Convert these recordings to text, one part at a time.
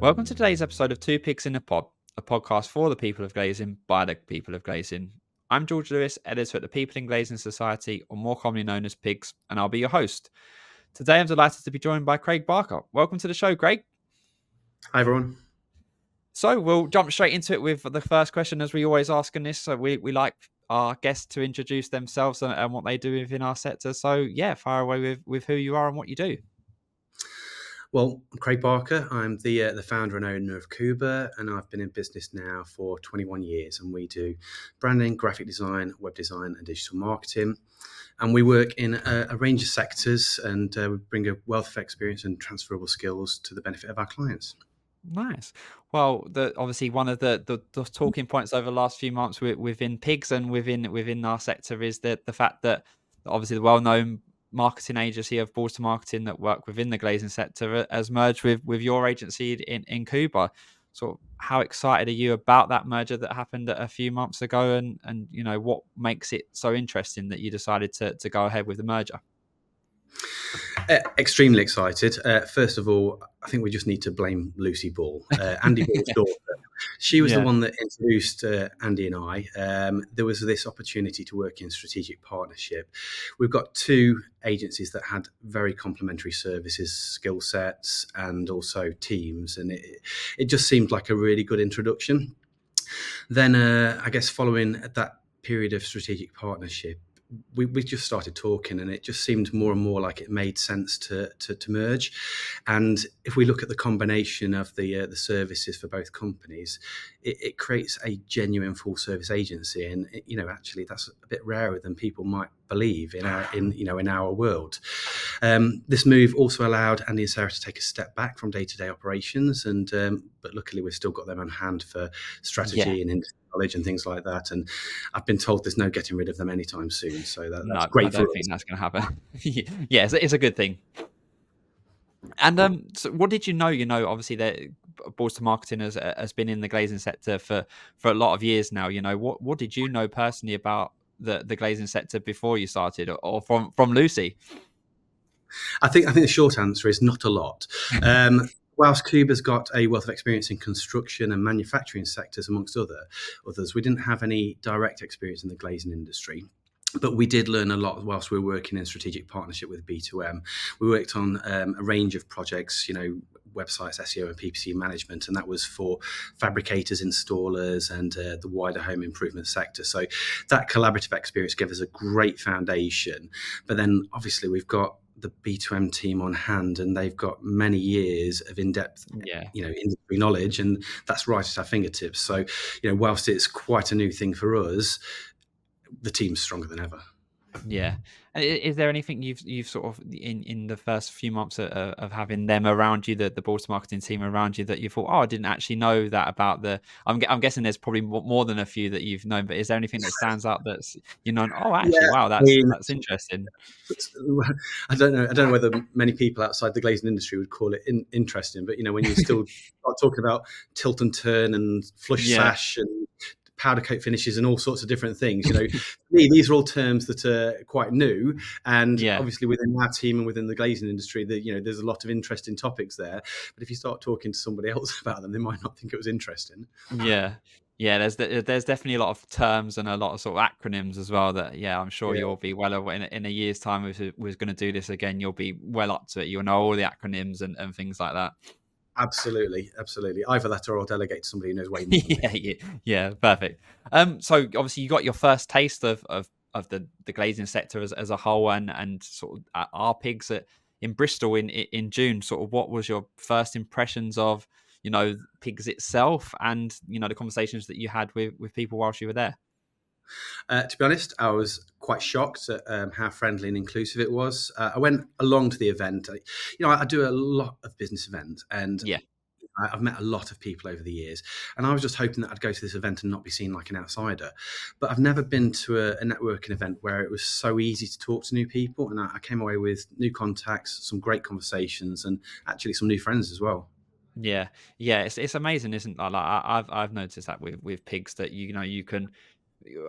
Welcome to today's episode of Two Pigs in a Pod, a podcast for the people of Glazing by the people of Glazing. I'm George Lewis, editor at the People in Glazing Society, or more commonly known as PIGs, and I'll be your host. Today I'm delighted to be joined by Craig Barker. Welcome to the show, Craig. Hi, everyone. So we'll jump straight into it with the first question, as we always ask in this. So we like our guests to introduce themselves and what they do within our sector. So yeah, fire away with who you are and what you do. Well, I'm Craig Barker. I'm the founder and owner of Koobr, and I've been in business now for 21 years. And we do branding, graphic design, web design, and digital marketing. And we work in a range of sectors, and we bring a wealth of experience and transferable skills to the benefit of our clients. Nice. Well, obviously one of the talking points over the last few months within PIGs and within our sector is the fact that obviously the well-known marketing agency of Balls2 Marketing that work within the glazing sector has merged with your agency in Koobr. So how excited are you about that merger that happened a few months ago, and you know what makes it so interesting that you decided to go ahead with the merger? Extremely excited. First of all, I think we just need to blame Lucy Ball, Andy Ball's daughter. She was the one that introduced Andy and I. There was this opportunity to work in strategic partnership. We've got two agencies that had very complementary services, skill sets, and also teams, and it just seemed like a really good introduction. Then, I guess, following that period of strategic partnership, we just started talking, and it just seemed more and more like it made sense to merge. And if we look at the combination of the services for both companies, it creates a genuine full service agency. And actually, that's a bit rarer than people might believe in our world. This move also allowed Andy and Sarah to take a step back from day-to-day operations, but luckily we've still got them on hand for strategy and industry knowledge and things like that. And I've been told there's no getting rid of them anytime soon. So that's great. I don't think that's going to happen. Yeah, it's a good thing. And so what did you know? Obviously, that Balls2 Marketing has been in the glazing sector for a lot of years now. What did you know personally about the glazing sector before you started, or from Lucy? I think the short answer is not a lot. Whilst Koobr's got a wealth of experience in construction and manufacturing sectors, amongst others, we didn't have any direct experience in the glazing industry. But we did learn a lot whilst we were working in strategic partnership with B2M. We worked on a range of projects, websites, SEO and PPC management, and that was for fabricators, installers, and the wider home improvement sector. So that collaborative experience gave us a great foundation. But then obviously we've got the B2M team on hand, and they've got many years of in-depth industry knowledge, and that's right at our fingertips. So whilst it's quite a new thing for us, the team's stronger than ever. Yeah. Is there anything you've sort of in the first few months of having them around you, the Balls2 Marketing team around you, that you thought, I didn't actually know that about I'm guessing there's probably more than a few that you've known, but is there anything that stands out that's wow, that's interesting? I don't know whether many people outside the glazing industry would call it interesting, but when you still start talking about tilt and turn and flush sash and powder coat finishes and all sorts of different things, to me, these are all terms that are quite new, and obviously within our team and within the glazing industry, there's a lot of interesting topics there. But if you start talking to somebody else about them, they might not think it was interesting. There's definitely a lot of terms and a lot of sort of acronyms as well that I'm sure you'll be well over in a year's time. If we're going to do this again, you'll be well up to it. You'll know all the acronyms and things like that. Absolutely. Either that, or I'll delegate to somebody who knows way more. Yeah, perfect. So obviously you got your first taste of the glazing sector as a whole, and sort of our PIGs in Bristol in June. Sort of what was your first impressions of PIGs itself, and the conversations that you had with people whilst you were there? To be honest, I was quite shocked at how friendly and inclusive it was. I went along to the event. I do a lot of business events, and I've met a lot of people over the years, and I was just hoping that I'd go to this event and not be seen like an outsider. But I've never been to a networking event where it was so easy to talk to new people, and I came away with new contacts, some great conversations, and actually some new friends as well. Yeah, it's amazing, isn't it? Like I've noticed that with PIGs that you can.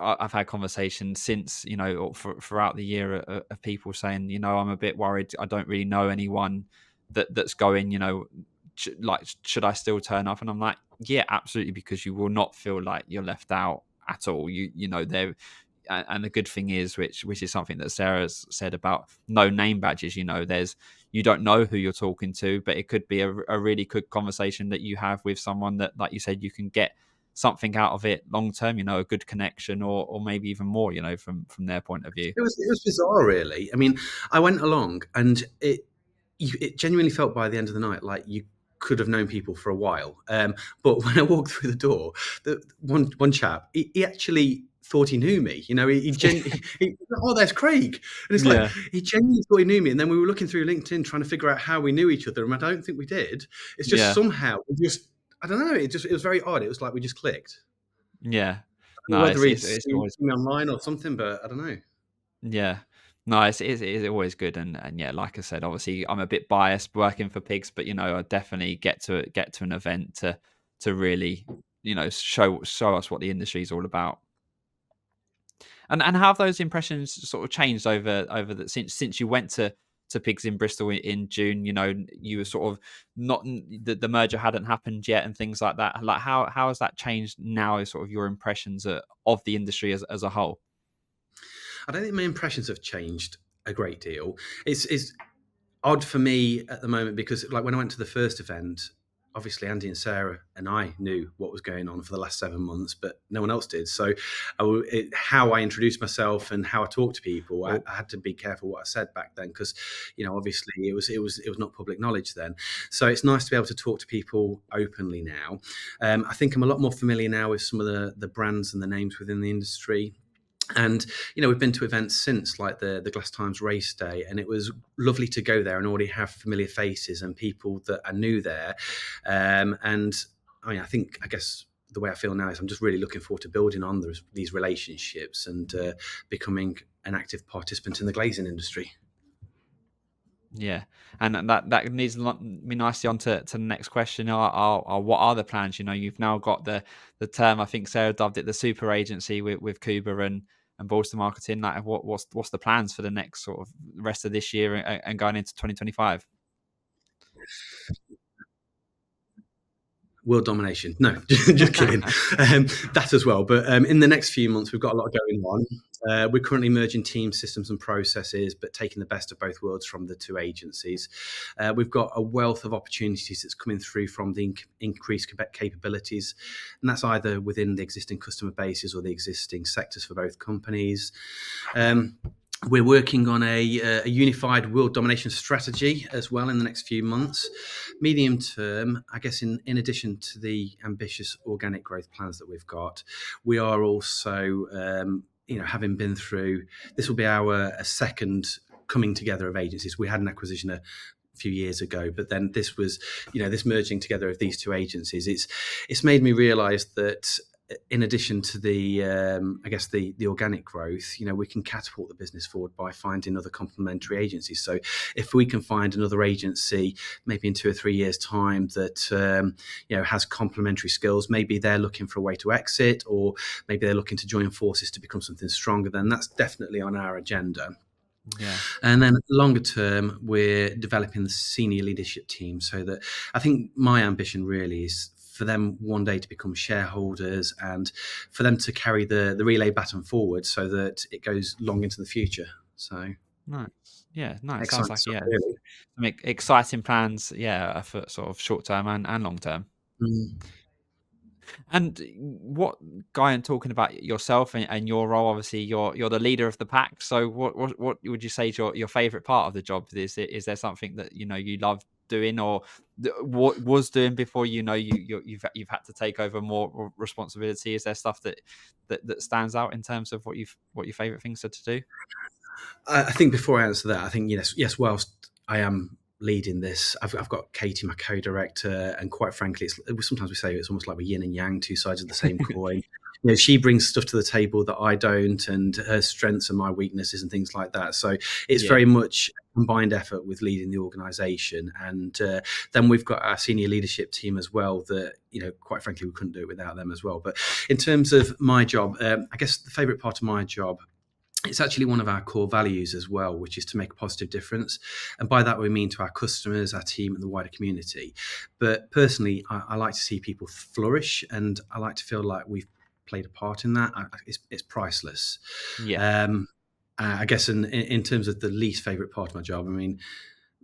I've had conversations since throughout the year of people saying I'm a bit worried. I don't really know anyone that's going should I still turn up? And I'm like, yeah, absolutely, because you will not feel like you're left out at all. You know, there. And the good thing is, which is something that Sarah's said about no name badges. You know, you don't know who you're talking to, but it could be a really good conversation that you have with someone that, like you said, you can get something out of it long term. You know, a good connection, or maybe even more. You know, from their point of view. It was bizarre, really. I mean, I went along, and it genuinely felt by the end of the night like you could have known people for a while. But when I walked through the door, the one chap, he actually thought he knew me. You know, oh, there's Craig, and it's like Yeah, he genuinely thought he knew me. And then we were looking through LinkedIn trying to figure out how we knew each other, and I don't think we did. It's just yeah, somehow I don't know. It was very odd. It was like we just clicked. yeah. I don't No, know whether he'd it's seen always me online or something, but I don't know. yeah. No, it is always good, and yeah, like I said, obviously I'm a bit biased working for pigs, but you know, I definitely get to an event to really, you know, show us what the industry is all about. And how have those impressions sort of changed over since you went to pigs in Bristol in June? You know, you were sort of not the merger hadn't happened yet and things like that. Like how has that changed now? Sort of your impressions of the industry as a whole. I don't think my impressions have changed a great deal. It's odd for me at the moment because, like, when I went to the first event, obviously Andy and Sarah and I knew what was going on for the last 7 months, but no one else did. So, how I introduced myself and how I talked to people, I had to be careful what I said back then because, you know, obviously it was not public knowledge then. So it's nice to be able to talk to people openly now. I think I'm a lot more familiar now with some of the brands and the names within the industry. And, you know, we've been to events since, like the Glass Times race day, and it was lovely to go there and already have familiar faces and people that I knew there. And I mean, I guess the way I feel now is I'm just really looking forward to building on these relationships and becoming an active participant in the glazing industry. Yeah, and that leads me nicely on to the next question. What are the plans? You know, you've now got the term. I think Sarah dubbed it the super agency with Koobr and Balls2 Marketing. Like, what's the plans for the next sort of rest of this year and going into 2025? World domination. No, just kidding. That as well. But in the next few months, we've got a lot going on. We're currently merging teams, systems, and processes, but taking the best of both worlds from the two agencies. We've got a wealth of opportunities that's coming through from the increased capabilities, and that's either within the existing customer bases or the existing sectors for both companies. We're working on a unified world domination strategy as well in the next few months. Medium term, I guess, in addition to the ambitious organic growth plans that we've got, we are also, having been through, this will be our second coming together of agencies. We had an acquisition a few years ago, but then this was, this merging together of these two agencies. It's made me realise that in addition to the organic growth, we can catapult the business forward by finding other complementary agencies. So if we can find another agency, maybe in 2 or 3 years' time, that has complementary skills, maybe they're looking for a way to exit, or maybe they're looking to join forces to become something stronger, then that's definitely on our agenda. Yeah. And then longer term, we're developing the senior leadership team, so that I think my ambition really is for them one day to become shareholders and for them to carry the relay baton forward so that it goes long into the future. So Nice. Yeah, nice. Sounds exciting like, stuff, yeah, really. some exciting plans, yeah, for sort of short term and long term. Mm. And what, Guy, and talking about yourself and your role, obviously you're the leader of the pack. So what would you say is your favorite part of the job? Is there something that you love doing, or what was doing before you've had to take over more responsibility? Is there stuff that stands out in terms of what your favorite things are to do? I think before I answer that, I think yes. Whilst I am leading this, I've got Katie, my co-director, and quite frankly, sometimes we say it's almost like we're yin and yang, two sides of the same coin. She brings stuff to the table that I don't, and her strengths and my weaknesses and things like that. So it's very much a combined effort with leading the organisation. And then we've got our senior leadership team as well that, quite frankly, we couldn't do it without them as well. But in terms of my job, I guess the favourite part of my job it's actually one of our core values as well, which is to make a positive difference. And by that, we mean to our customers, our team, and the wider community. But personally, I like to see people flourish, and I like to feel like we've played a part in that. It's priceless. Yeah. Um, I guess in terms of the least favourite part of my job, I mean,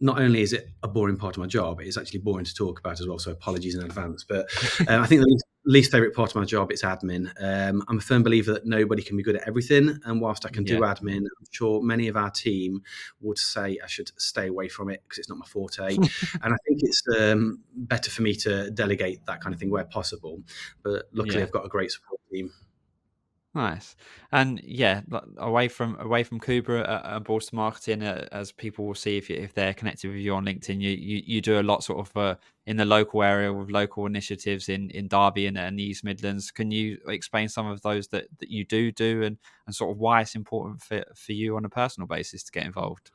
not only is it a boring part of my job, it's actually boring to talk about as well. So apologies in advance. But I think the least favourite part of my job is admin. I'm a firm believer that nobody can be good at everything, and whilst I can do Yeah. admin, I'm sure many of our team would say I should stay away from it because it's not my forte. And I think it's better for me to delegate that kind of thing where possible. But luckily, Yeah. I've got a great support team. Nice. And yeah, away from Koobr and Balls2 Marketing, as people will see if they're connected with you on LinkedIn, you do a lot sort of in the local area with local initiatives in Derby and the East Midlands. Can you explain some of those that you do and sort of why it's important for you on a personal basis to get involved?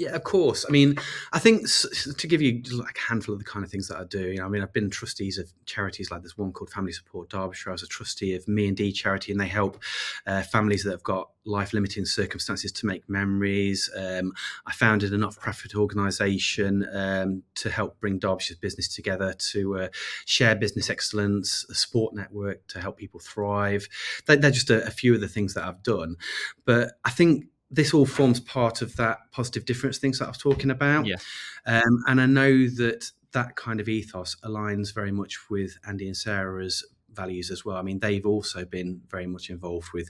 Yeah, of course. I mean, I think to give you like a handful of the kind of things that I do, I mean, I've been trustees of charities like there's one called Family Support Derbyshire. I was a trustee of Me and D charity, and they help families that have got life limiting circumstances to make memories. I founded a not for profit organisation to help bring Derbyshire's business together to share business excellence, a sport network to help people thrive. They're just a few of the things that I've done. But I think this all forms part of that positive difference things that I was talking about. Yeah. And I know that that kind of ethos aligns very much with Andy and Sarah's values as well. I mean, they've also been very much involved with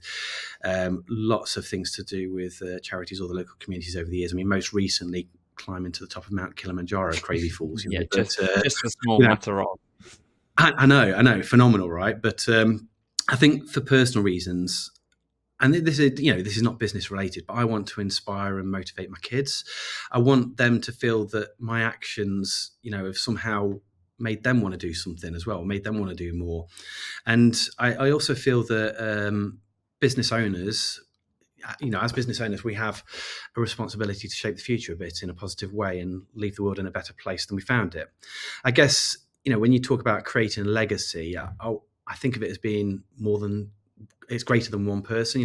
lots of things to do with charities or the local communities over the years. I mean, most recently, climbing to the top of Mount Kilimanjaro, crazy fools, Yeah, But just a small you know, matter of. I know, phenomenal, right? But I think for personal reasons, and this is this is not business related, but I want to inspire and motivate my kids. I want them to feel that my actions have somehow made them want to do something as well, made them want to do more. And I also feel that business owners, as business owners, we have a responsibility to shape the future a bit in a positive way and leave the world in a better place than we found it. I guess when you talk about creating a legacy, I think of it as being more than it's greater than one person.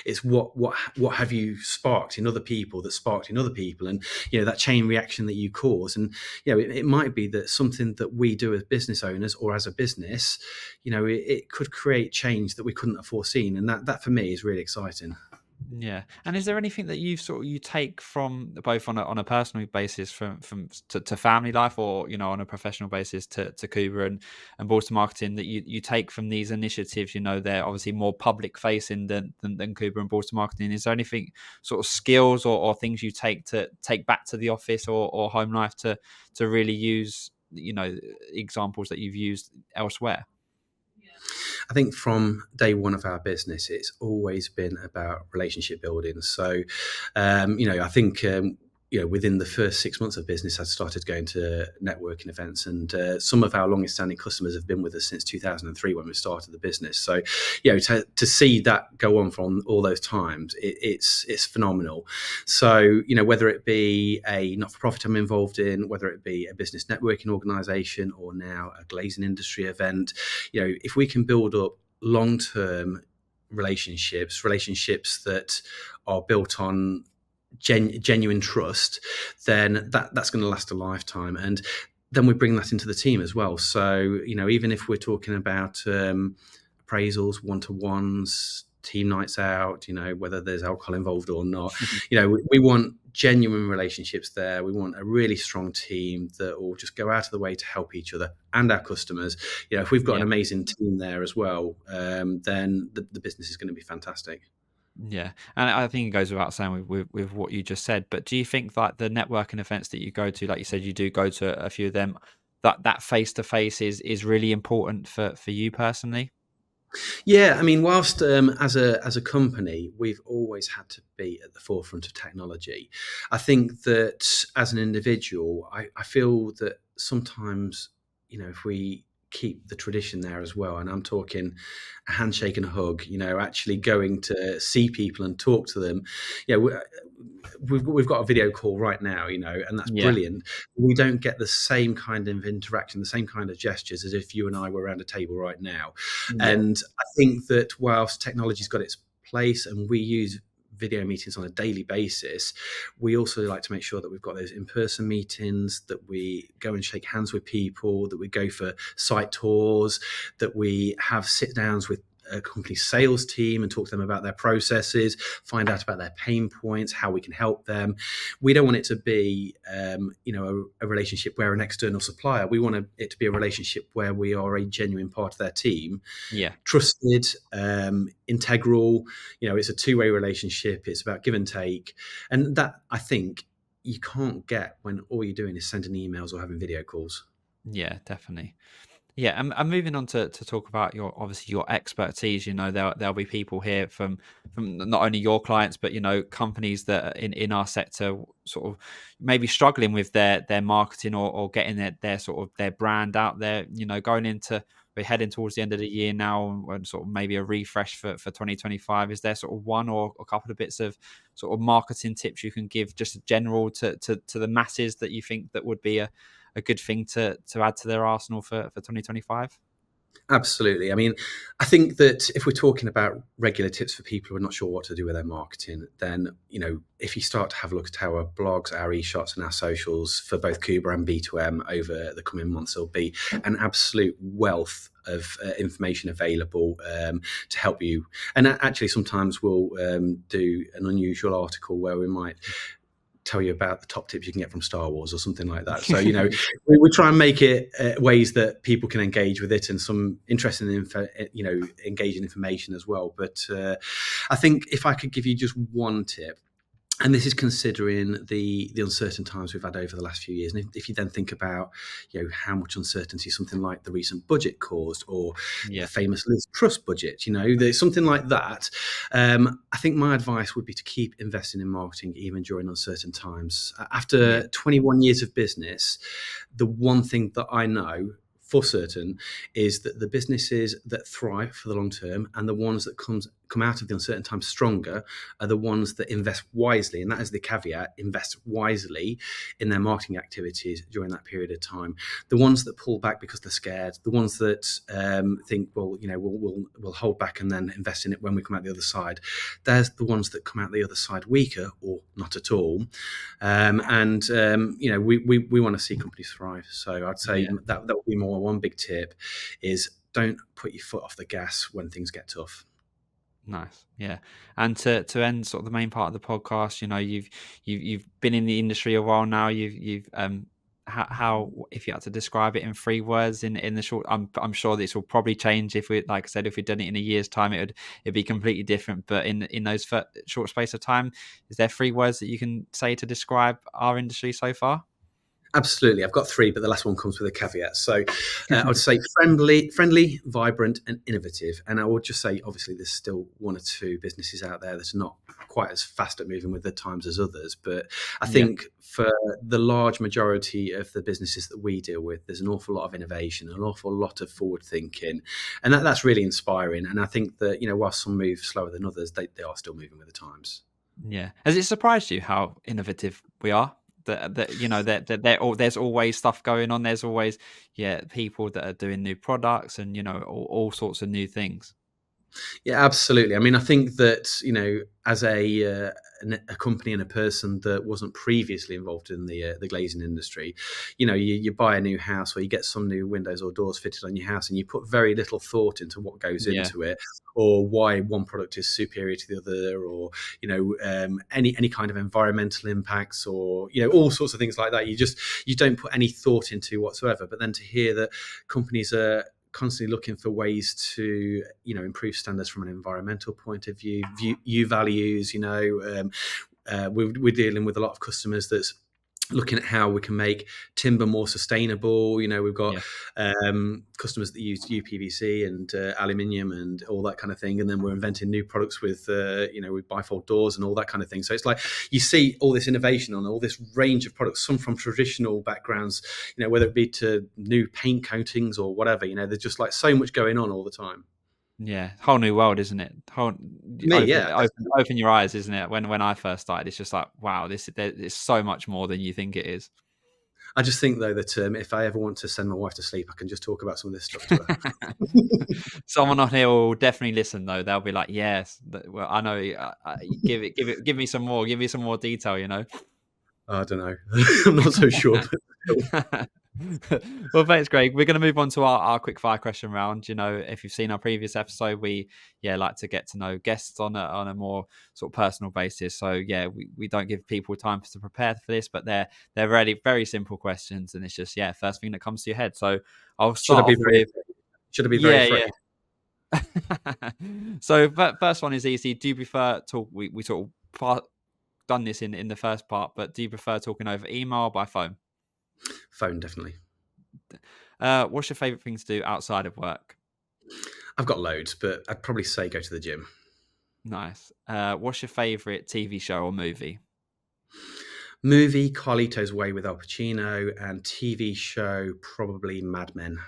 It's what have you sparked in other people that sparked in other people, and that chain reaction that you cause. And it might be that something that we do as business owners or as a business, it could create change that we couldn't have foreseen, and that for me is really exciting. Yeah. And is there anything that you take from both on a personal basis to family life, or on a professional basis to Koobr and Balls2 Marketing, that you take from these initiatives? They're obviously more public facing than Koobr and Balls2 Marketing. Is there anything sort of skills or things you take back to the office or home life to really use examples that you've used elsewhere? I think from day one of our business, it's always been about relationship building. So, I think within the first 6 months of business, I started going to networking events, and some of our longest standing customers have been with us since 2003 when we started the business. So, to see that go on from all those times, it's phenomenal. So, whether it be a not for profit I'm involved in, whether it be a business networking organisation, or now a glazing industry event, if we can build up long term relationships that are built on genuine trust, then that's going to last a lifetime. And then we bring that into the team as well. So even if we're talking about appraisals, one-to-ones, team nights out, whether there's alcohol involved or not, we want genuine relationships there. We want a really strong team that will just go out of the way to help each other and our customers. If we've got an Yeah. amazing team there as well, then the business is going to be fantastic. Yeah, and I think it goes without saying with what you just said. But do you think that the networking events that you go to, like you said, you do go to a few of them, that face to face is really important for you personally? Yeah, I mean, whilst as a company, we've always had to be at the forefront of technology. I think that as an individual, I feel that sometimes, if we keep the tradition there as well, and I'm talking a handshake and a hug, actually going to see people and talk to them. Yeah, we've got a video call right now, and that's Yeah, brilliant. We don't get the same kind of interaction, the same kind of gestures as if you and I were around a table right now. yeah, And I think that whilst technology's got its place and we use video meetings on a daily basis, we also like to make sure that we've got those in-person meetings, that we go and shake hands with people, that we go for site tours, that we have sit downs with a company sales team and talk to them about their processes, find out about their pain points, how we can help them. We don't want it to be, a relationship where an external supplier. We want it to be a relationship where we are a genuine part of their team, Yeah. trusted, integral. It's a two-way relationship. It's about give and take, and that, I think, you can't get when all you're doing is sending emails or having video calls. Yeah, definitely. Yeah, and moving on to talk about your obviously your expertise. There'll be people here from not only your clients, but companies that are in our sector sort of maybe struggling with their marketing or getting their sort of their brand out there. Going into we're heading towards the end of the year now, and sort of maybe a refresh for 2025. Is there sort of one or a couple of bits of sort of marketing tips you can give, just general to the masses, that you think that would be a good thing to add to their arsenal for 2025? Absolutely. I mean, I think that if we're talking about regular tips for people who are not sure what to do with their marketing, then, if you start to have a look at our blogs, our e-shots and our socials for both Koobr and B2M over the coming months, there'll be an absolute wealth of information available to help you. And actually, sometimes we'll do an unusual article where we might tell you about the top tips you can get from Star Wars or something like that. So, we try and make it ways that people can engage with it, and some interesting engaging information as well. But I think if I could give you just one tip, and this is considering the uncertain times we've had over the last few years. And if you then think about, how much uncertainty something like the recent budget caused, or the famous Liz Truss budget, there's something like that. I think my advice would be to keep investing in marketing even during uncertain times. After 21 years of business, the one thing that I know for certain is that the businesses that thrive for the long term, and the ones that come out of the uncertain times stronger, are the ones that invest wisely. And that is the caveat: invest wisely in their marketing activities during that period of time. The ones that pull back because they're scared, the ones that think, well, we'll hold back and then invest in it when we come out the other side, they're the ones that come out the other side weaker or not at all. We want to see companies thrive. So I'd say that would be more one big tip, is don't put your foot off the gas when things get tough. Nice, yeah. And to end sort of the main part of the podcast, you've been in the industry a while now. You've how if you had to describe it in 3 words in the short, I'm sure this will probably change if we, like I said, if we'd done it in a year's time, it'd be completely different. But in those short space of time, is there 3 words that you can say to describe our industry so far? Absolutely. I've got 3, but the last one comes with a caveat. So I would say friendly, vibrant, and innovative. And I would just say, obviously, there's still 1 or 2 businesses out there that's not quite as fast at moving with the times as others. But I think for the large majority of the businesses that we deal with, there's an awful lot of innovation, an awful lot of forward thinking. And that's really inspiring. And I think that, while some move slower than others, they are still moving with the times. Yeah. Has it surprised you how innovative we are? There's always stuff going on. There's always people that are doing new products and all sorts of new things. Yeah, absolutely. I mean, I think that, as a company and a person that wasn't previously involved in the glazing industry, you buy a new house, or you get some new windows or doors fitted on your house, and you put very little thought into what goes into it, or why one product is superior to the other, or any kind of environmental impacts, or all sorts of things like that. You don't put any thought into whatsoever. But then to hear that companies are constantly looking for ways to improve standards from an environmental point of view, values. We're dealing with a lot of customers that's looking at how we can make timber more sustainable. We've got customers that use UPVC and aluminium and all that kind of thing, and then we're inventing new products with with bifold doors and all that kind of thing. So it's like you see all this innovation on all this range of products, some from traditional backgrounds, whether it be to new paint coatings or whatever. There's just like so much going on all the time. Yeah, whole new world, isn't it? Open your eyes, isn't it? When I first started, it's just like, wow, there's so much more than you think it is. I just think though that if I ever want to send my wife to sleep, I can just talk about some of this stuff to her. Someone on here will definitely listen though. They'll be like, "Yes, well, I know. Give me some more. Give me some more detail." I don't know. I'm not so sure. Well, thanks, Greg. We're going to move on to our quick fire question round. If you've seen our previous episode, we like to get to know guests on a more sort of personal basis. So we don't give people time to prepare for this, but they're really very simple questions, and it's just first thing that comes to your head. So I'll Should I start be off with Should I be very yeah, afraid? So first one is easy. Do you prefer talk? We sort of done this in the first part, but do you prefer talking over email or by phone? Phone, definitely. What's your favorite thing to do outside of work? I've got loads, but I'd probably say go to the gym. Nice. What's your favorite TV show or movie? Movie, Carlito's Way with Al Pacino, and TV show, probably Mad Men.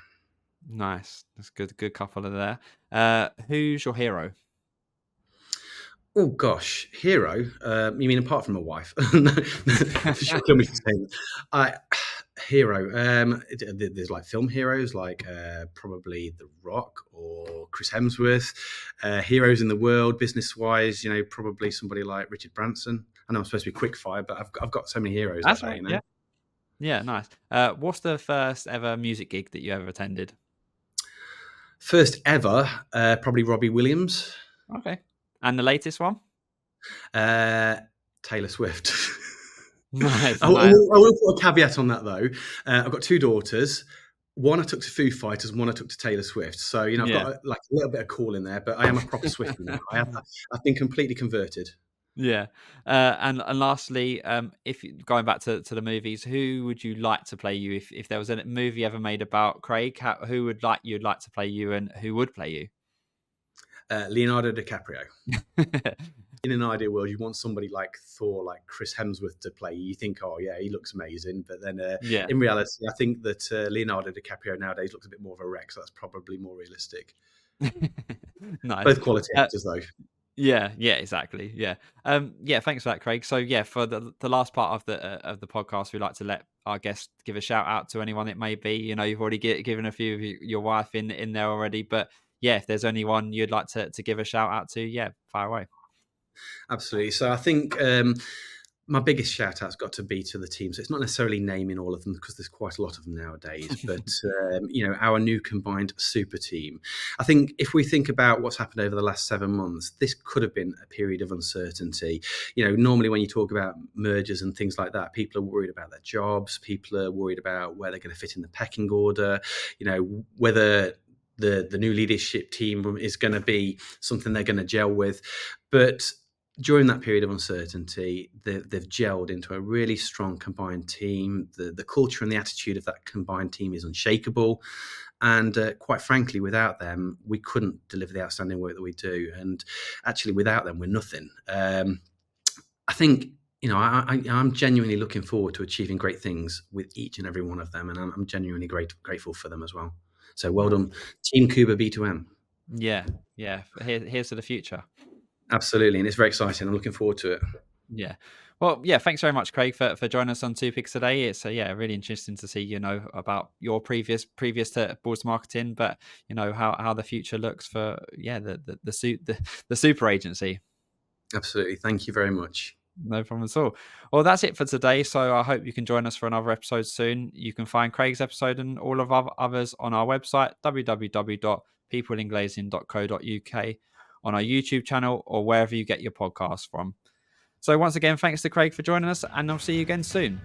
Nice. That's good. Good couple of there. Who's your hero? Oh gosh, hero. You mean apart from my wife? She'll kill me for saying that. Hero. There's like film heroes, like probably The Rock or Chris Hemsworth. Heroes in the world, business wise, probably somebody like Richard Branson. I know I'm supposed to be quick fire, but I've got so many heroes. That's Like right. that. Yeah. Nice. What's the first ever music gig that you ever attended? First ever, probably Robbie Williams. Okay. And the latest one? Taylor Swift. Nice. I will put a caveat on that though. I've got two daughters. One I took to Foo Fighters, and one I took to Taylor Swift. So I've got a little bit of call in there, but I am a proper Swiftie now. I've been completely converted. Yeah. And lastly, if going back to the movies, who would you like to play you if there was a movie ever made about Craig? Who would you'd like to play you, and who would play you? Leonardo DiCaprio. In an ideal world, you want somebody like Thor, like Chris Hemsworth to play you. You think, oh yeah, he looks amazing. But then in reality, I think that Leonardo DiCaprio nowadays looks a bit more of a wreck. So that's probably more realistic. Nice. Both quality actors though. Yeah, exactly. Yeah. Thanks for that, Craig. So for the last part of the podcast, we like to let our guests give a shout out to anyone it may be. You've already given a few of your wife in there already, but if there's anyone you'd like to give a shout out to, fire away. Absolutely. So I think my biggest shout out's got to be to the team. So it's not necessarily naming all of them because there's quite a lot of them nowadays, but our new combined super team. I think if we think about what's happened over the last 7 months, this could have been a period of uncertainty. Normally when you talk about mergers and things like that, people are worried about their jobs. People are worried about where they're going to fit in the pecking order, whether the new leadership team is going to be something they're going to gel with. But during that period of uncertainty, they've gelled into a really strong combined team. The culture and the attitude of that combined team is unshakable. And quite frankly, without them, we couldn't deliver the outstanding work that we do. And actually, without them, we're nothing. I think, I'm genuinely looking forward to achieving great things with each and every one of them. And I'm genuinely grateful for them as well. So well done, Team Koobr B2M. Yeah. Here's to the future. Absolutely, and it's very exciting. I'm looking forward to it. Yeah. Well, thanks very much, Craig, for joining us on 2 Picks today. It's really interesting to see, about your previous to Balls2 Marketing, but how the future looks for the super agency. Absolutely. Thank you very much. No problem at all. Well, that's it for today. So I hope you can join us for another episode soon. You can find Craig's episode and all of our others on our website, www.peopleinglazing.co.uk, on our YouTube channel, or wherever you get your podcasts from. So once again, thanks to Craig for joining us, and I'll see you again soon.